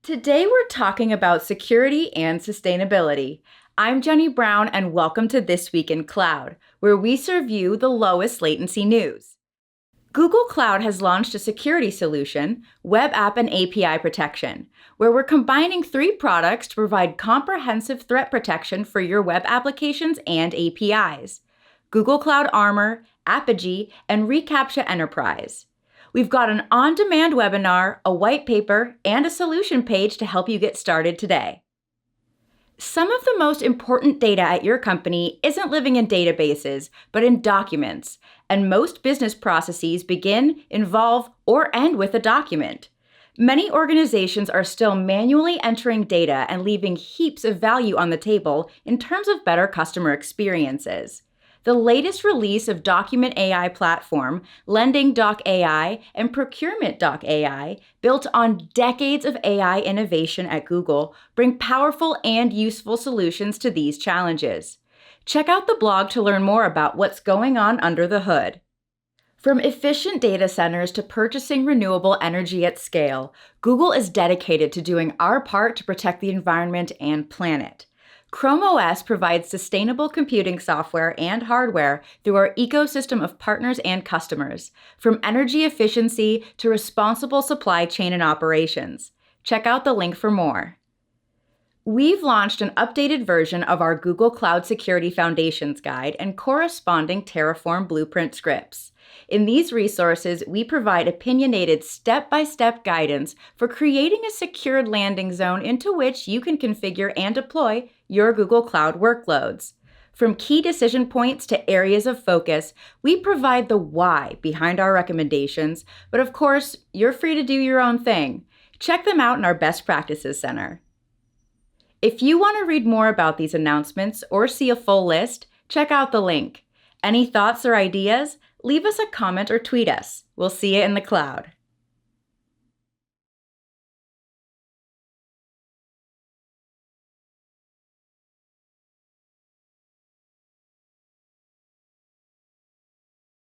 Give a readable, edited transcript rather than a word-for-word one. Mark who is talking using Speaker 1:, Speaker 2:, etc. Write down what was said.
Speaker 1: Today we're talking about security and sustainability. I'm Jenny Brown and welcome to This Week in Cloud, where we serve you the lowest latency news. Google Cloud has launched a security solution, web app and API protection, where we're combining three products to provide comprehensive threat protection for your web applications and APIs: Google Cloud Armor, Apigee, and reCAPTCHA Enterprise. We've got an on-demand webinar, a white paper, and a solution page to help you get started today. Some of the most important data at your company isn't living in databases, but in documents, and most business processes begin, involve, or end with a document. Many organizations are still manually entering data and leaving heaps of value on the table in terms of better customer experiences. The latest release of Document AI platform, Lending DocAI, and Procurement DocAI, built on decades of AI innovation at Google, bring powerful and useful solutions to these challenges. Check out the blog to learn more about what's going on under the hood. From efficient data centers to purchasing renewable energy at scale, Google is dedicated to doing our part to protect the environment and planet. Chrome OS provides sustainable computing software and hardware through our ecosystem of partners and customers, from energy efficiency to responsible supply chain and operations. Check out the link for more. We've launched an updated version of our Google Cloud Security Foundations Guide and corresponding Terraform blueprint scripts. In these resources, we provide opinionated step-by-step guidance for creating a secured landing zone into which you can configure and deploy your Google Cloud workloads. From key decision points to areas of focus, we provide the why behind our recommendations, but of course, you're free to do your own thing. Check them out in our Best Practices Center. If you want to read more about these announcements or see a full list, check out the link. Any thoughts or ideas? Leave us a comment or tweet us. We'll see you in the cloud.